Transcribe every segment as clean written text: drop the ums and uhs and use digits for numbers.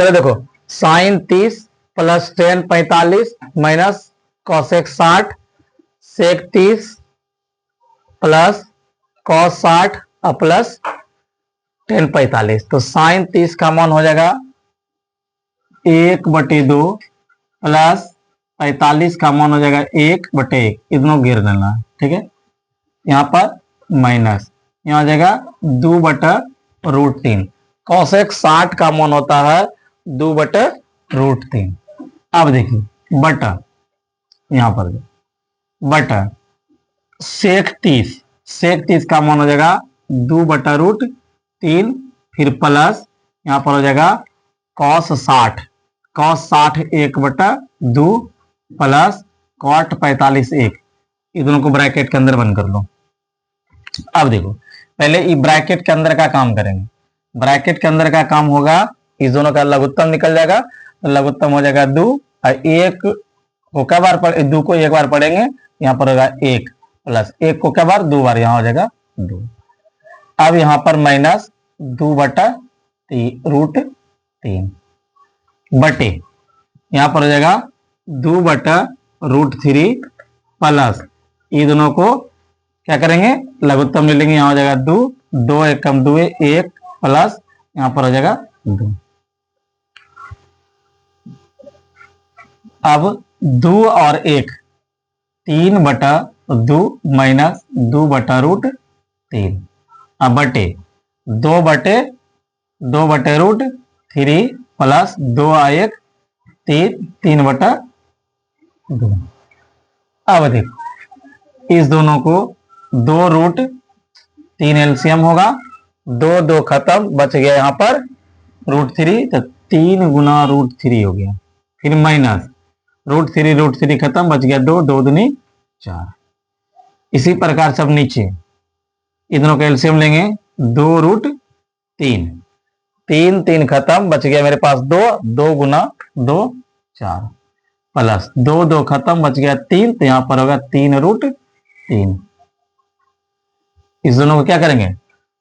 चलो देखो, sine 30 plus tan 45 minus cosec 60 sec 30 plus cos 60 और प्लस टेन 45। तो साइन 30 का मान हो जाएगा 1/2 प्लस 45 का मान हो जाएगा 1/1। दोनों घेर देना, ठीक है। यहाँ पर माइनस, यहाँ हो जाएगा 2/√3। कॉसेक 60 का मान होता है 2/√3। अब देखिए बटा, यहाँ पर बटा सेक 30 का मान हो जाएगा 2/√3, फिर प्लस यहाँ पर हो जाएगा कॉस 60 1/2 प्लस कॉट 45 1। ये दोनों को ब्रैकेट के अंदर बंद कर लो। अब देखो, पहले ये ब्रैकेट के अंदर का काम करेंगे। ब्रैकेट के अंदर का काम होगा, इस दोनों का लघुत्तम निकल जाएगा, तो लघुत्तम हो जाएगा 2 और 1 को क्या बार पढ़, 2 को एक बार पढ़ेंगे, यहाँ पर होगा 1 प्लस 1 को क्या बार 2 बार, यहाँ हो जाएगा 2। अब यहाँ पर माइनस 2/√3 बटे, यहाँ पर हो जाएगा 2/√3 प्लस ये दोनों को क्या करेंगे, लघुत्तम ले लेंगे, यहाँ हो जाएगा 2 2 1 कम 2 1 प्लस यहाँ पर हो जाएगा 2। अब 2 और 1 3/2 माइनस 2/√3। अब बटे 2/√3 प्लस 2 और 1 3/2। अब देखो इस दोनों को 2√3 एलसीएम होगा, 2 2 खत्म, बच गया यहाँ पर √3, तो 3 गुना √3 हो गया। फिर माइनस √3 खत्म, बच गया 2 2 दूनी 4। इसी प्रकार सब नीचे इन दोनों का एलसीएम लेंगे, 2√3 3 3 खत्म, बच गया मेरे पास 2 2 गुना 2 4 प्लस 2 2 खत्म, बच गया 3, तो यहाँ पर होगा 3√3। इस दोनों को क्या करेंगे,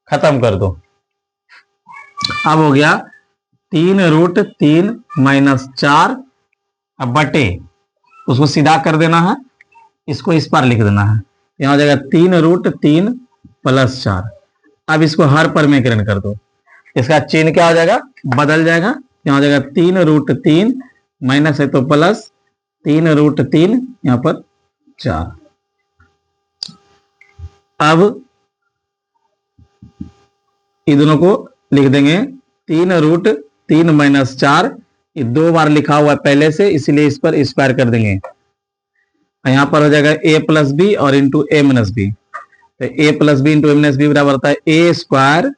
खत्म कर दो। अब हो गया 3√3 माइनस 4, अब बटे उसको सीधा कर देना है, इसको इस पर लिख देना है, यहाँ हो जाएगा 3√3 प्लस 4। अब इसको हर परमीकरण कर दो, इसका चिन्ह क्या हो जाएगा, बदल जाएगा, यहाँ हो जाएगा 3√3 माइनस है तो प्लस 3√3 यहाँ पर 4। अब इन दोनों को लिख देंगे 3√3 माइनस 4, ये 2 बार लिखा हुआ है पहले से, इसलिए इस पर स्क्वायर कर देंगे। यहाँ पर हो जाएगा a प्लस बी और इंटू ए माइनस बी, तो a plus B into A minus B बराबर होता है a square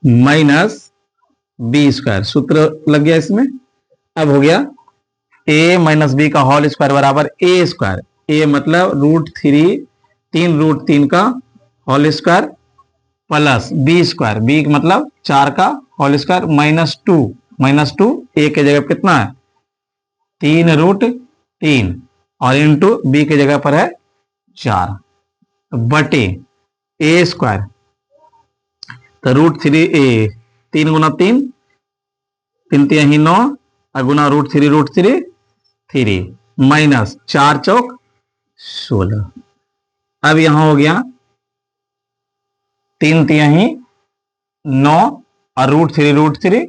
minus B square. सूत्र लग गया इसमें। अब हो गया a माइनस बी का होल स्क्वायर बराबर a स्क्वायर, a मतलब √3 3√3 का होल स्क्वायर प्लस बी स्क्वायर, बी मतलब 4 का होल स्क्वायर माइनस 2 a के जगह कितना है 3√3 और इंटू बी के जगह पर है 4 बटे a स्क्वायर, तो √3 3 गुना 3 3 3 9 और गुना √3 माइनस 4 चौक 16। अब यहां हो गया 3 3 9 और √3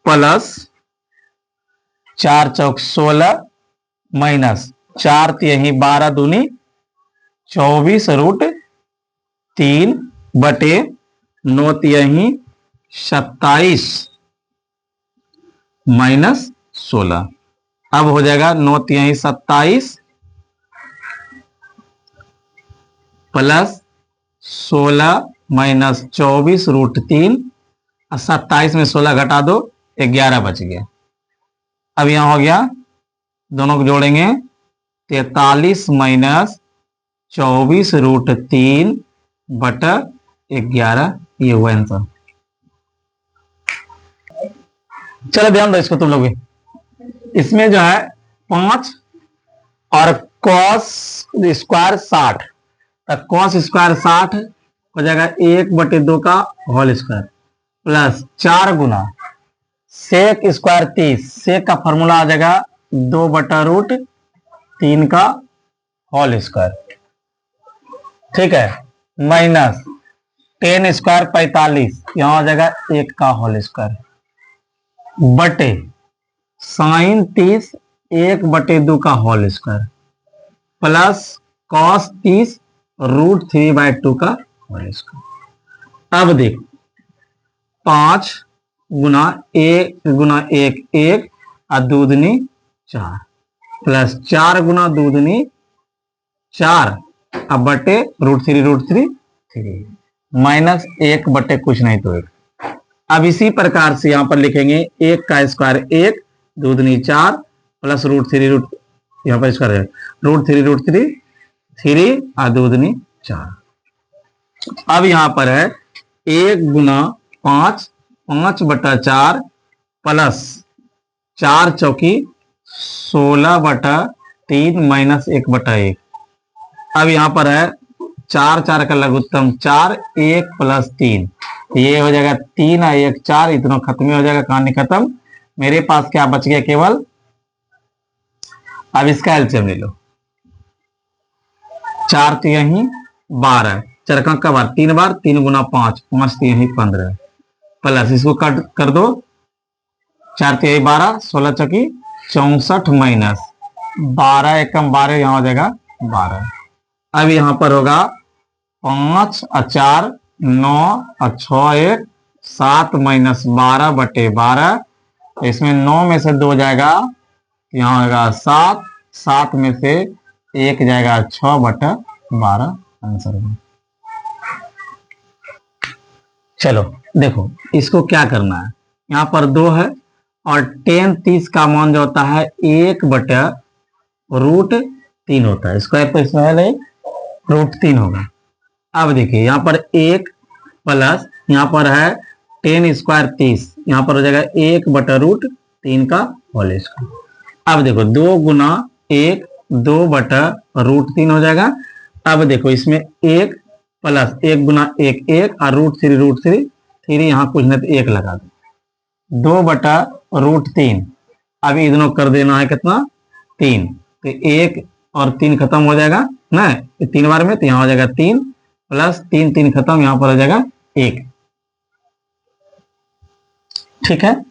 प्लस 4 चौक 16 माइनस 4 3 12 दूनी 24√3 बटे 9 3 27 माइनस 16। अब हो जाएगा 9 3 27 प्लस 16 माइनस 24√3 और 27 में 16 घटा दो 11 बच गया। अब यहां हो गया, दोनों को जोड़ेंगे 43 माइनस 24√3 बटा 11, ये हुआ आंसर। चलो ध्यान दो इसको तुम लोग, इसमें जो है 5 और कॉस स्क्वायर 60, तो कॉस स्क्वायर 60 हो जाएगा 1/2 का होल स्क्वायर, प्लस 4 गुना सेक स्क्वायर 30, सेक का फॉर्मूला आ जाएगा 2/√3 का होल स्क्वायर, ठीक है, माइनस 10 स्क्वायर 45, यहां आ जाएगा 1 का होल स्क्वायर, बटे साइन 30 1/2 का होल स्क्वायर, प्लस कॉस 30 √3/2 का होल स्क्वायर। अब देखो 5 गुना 1 गुना 1 1 और 2 दूनी 4, प्लस 4 गुना 2 दूनी 4 अब बटे √3 माइनस 1 बटे कुछ नहीं तो 1। अब इसी प्रकार से यहां पर लिखेंगे 1 का स्क्वायर 1, 2 दूनी 4 प्लस √3 यहां पर स्क्वायर √3 और 2 दूनी 4। अब यहां पर है 1 गुना 5 5/4 प्लस 4 चौकी 16/3 माइनस 1/1। अब यहां पर है 4 4 का लघुत्तम 4, 1 प्लस 3, ये हो जाएगा 3 और 1 4, इतना खत्म हो जाएगा, कहानी खत्म। मेरे पास क्या बच गया केवल, अब इसका एलसीएम ले लो, 4 तो यही 12, चरका का बार 3 बार, 3 गुना 5 5 तो यही 15, प्लस इसको कट कर दो, 4 तो यही 12, 16 चौकी 64 माइनस 12 एकम 12, यहां हो जाएगा 12। अब यहां पर होगा 5 और 4 9 और 6 1 7 माइनस 12/12, इसमें 9 में से 2 जाएगा, यहां होगा 7, 7 में से 1 जाएगा 6/12 आंसर में। चलो देखो इसको क्या करना है, यहां पर 2 है और 10 30 का मान जो होता है 1/√3 होता है, स्क्वायर तो इसमें है नहीं, √3 होगा। अब देखिए यहां पर 1 प्लस यहां पर है 10 स्क्वायर 30, यहां पर हो जाएगा 1/√3 का होल स्क्वायर। अब देखो 2 गुना 1 2/√3 हो जाएगा। अब देखो इसमें 1 प्लस 1 गुना 1 1 और √3 यहां कुछ नहीं तो 1 लगा दो, 2/√3। अब ये दोनों कर देना है कितना 3, तो 1 और 3 खत्म हो जाएगा ना, 3 बार में, तो यहां हो जाएगा 3 प्लस 3 3 खत्म, यहां पर हो जाएगा 1, ठीक है।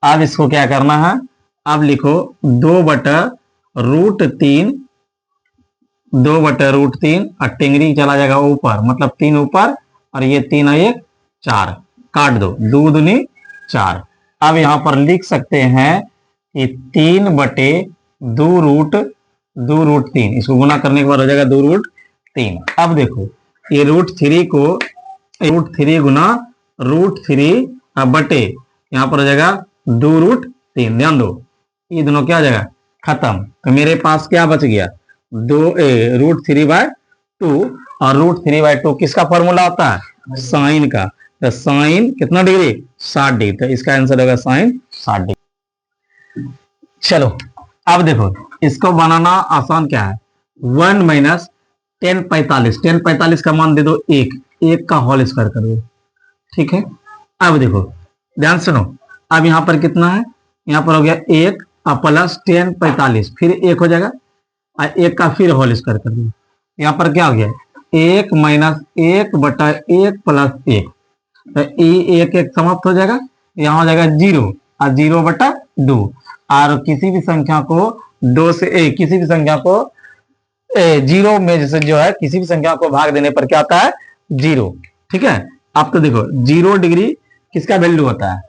अब इसको क्या करना है, अब लिखो 2/√3 और टेंगरी चला जाएगा ऊपर, मतलब 3 ऊपर और ये 3 और 1 4, काट दो, 2 दूनी 4। अब यहां पर लिख सकते हैं कि 3/2√3, इसको गुना करने के बाद हो जाएगा 2√3। अब देखो ये √3 को √3 गुना √3 बटे यहां पर हो जाएगा 2√3, ध्यान दो ये दोनों क्या हो जाएगा खत्म, तो मेरे पास क्या बच गया √3/2, और √3/2 किसका फॉर्मूला होता है साइन का, तो साइन कितना डिग्री 60 डिग्री, तो इसका आंसर होगा साइन 60 डिग्री। चलो अब देखो इसको बनाना आसान क्या है, 1 माइनस 10 45 का मान दे दो 1 का होल स्क्वायर कर दो, ठीक है। अब देखो ध्यान सुनो, अब यहां पर कितना है, यहां पर हो गया 1 प्लस 10 45, फिर 1 हो जाएगा और 1 का फिर होल स्क्वायर कर दो, यहां पर क्या हो गया 1 माइनस 1/1 प्लस 1, तो 1 1 समाप्त हो जाएगा, यहां हो जाएगा 0 और 0/2, और किसी भी संख्या को 2 से किसी भी संख्या को 0 में जैसे जो है किसी भी संख्या को भाग देने पर क्या आता है 0, ठीक है। अब तो देखो 0 डिग्री किसका वैल्यू होता है,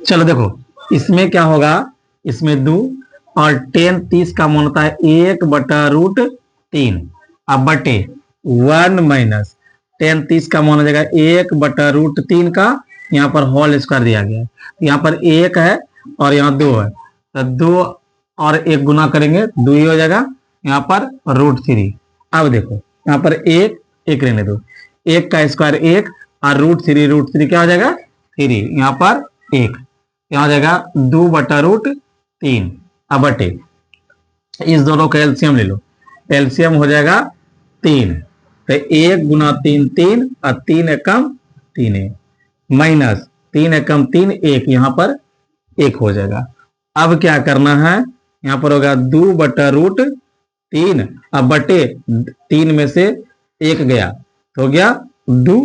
चलो देखो इसमें क्या होगा, इसमें 2 और 10 30 का मान होता है 1/√3, अब बटे 1 माइनस 10 30 का मान हो जाएगा 1/√3 का, यहाँ पर होल स्क्वायर दिया गया है, यहाँ पर 1 है और यहाँ 2 है, तो 2 और 1 गुना करेंगे 2 ही हो जाएगा, यहाँ पर √3। अब देखो यहाँ पर 1 1 रहने दो, 1 का स्क्वायर 1 और √3 क्या हो जाएगा 3, यहाँ पर 1, यहाँ हो जाएगा 2/√3, अब बटे इस दोनों का एलसीएम ले लो, एलसीएम हो जाएगा 3, तो 1 गुना 3 3 और 3 एकम 3 है, माइनस 3 एकम 3 1, यहाँ पर 1 हो जाएगा। अब क्या करना है, यहाँ पर होगा 2 बटा रूट 3, अब बटे 3 में से 1 गया तो हो गया 2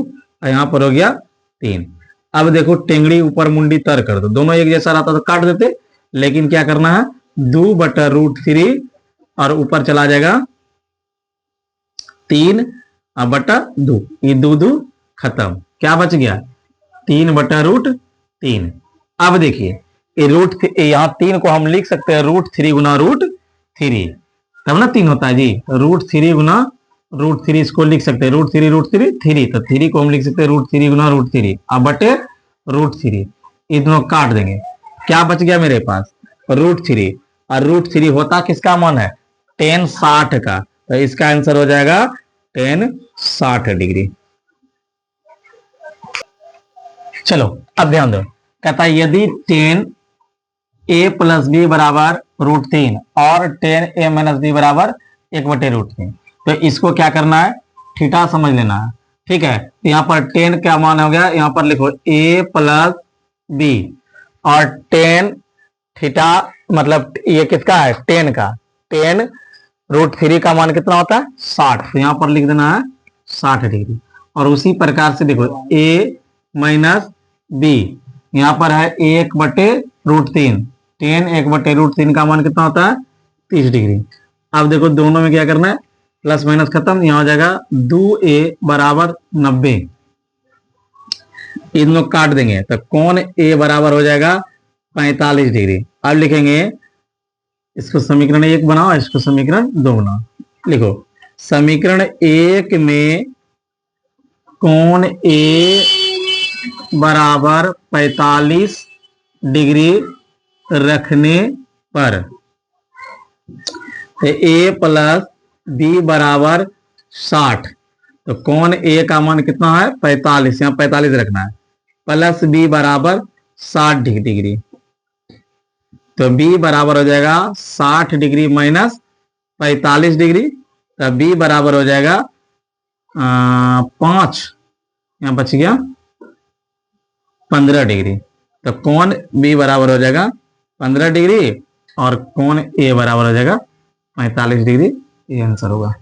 और यहाँ पर हो गया 3। अब देखो टेंगड़ी ऊपर मुंडी तर कर दो, दोनों एक जैसा रहता तो काट देते, लेकिन क्या करना है 2 बटा रूट 3 और ऊपर चला जाएगा 3 और बटा 2, ये 2 2 खत्म, क्या बच गया 3 बटा रूट 3। अब देखिए ये यहाँ 3 को हम लिख सकते हैं रूट 3 गुना रूट 3, तब ना 3 होता है जी, रूट 3 गुना रूट 3 इसको लिख सकते हैं, रूट 3 3, तो 3 को हम लिख सकते हैं रूट 3 गुना रूट 3 अब बटे रूट 3, ये दोनों काट देंगे, क्या बच गया मेरे पास रूट 3, और रूट 3 होता किसका मान है tan 60 का, तो इसका आंसर हो जाएगा tan 60 डिग्री। चलो अब ध्यान दो, कहता है यदि tan a प्लस बी बराबर रूट 3 और tan a माइनस बी बराबर 1 बटे रूट 3, तो इसको क्या करना है थीटा समझ लेना है, ठीक है। तो यहाँ पर tan क्या मान हो गया, यहाँ पर लिखो a प्लस बी और tan थीटा मतलब ये किसका है tan का, tan रूट 3 का मान कितना होता है 60, तो यहाँ पर लिख देना है 60 डिग्री। और उसी प्रकार से देखो a माइनस बी, यहाँ पर है 1 बटे रूट 3, tan 1 बटे रूट 3 का मान कितना होता है 30 डिग्री। अब देखो दोनों में क्या करना है प्लस माइनस खत्म, यहाँ हो जाएगा 2a बराबर 90, इन लोग काट देंगे तो कौन a बराबर हो जाएगा 45 डिग्री। अब लिखेंगे इसको समीकरण 1 बनाओ, इसको समीकरण 2 बनाओ, लिखो समीकरण 1 में कौन a बराबर 45 डिग्री रखने पर a प्लस बी बराबर 60, तो कौन a का मान कितना है 45, यहाँ 45 रखना है, प्लस b बराबर 60 डिग्री, तो b बराबर हो जाएगा 60 डिग्री माइनस 45 डिग्री, तो b बराबर हो जाएगा 5, यहाँ बच गया 15 डिग्री, तो कौन b बराबर हो जाएगा 15 डिग्री और कौन a बराबर हो जाएगा 45 डिग्री, ये आंसर होगा।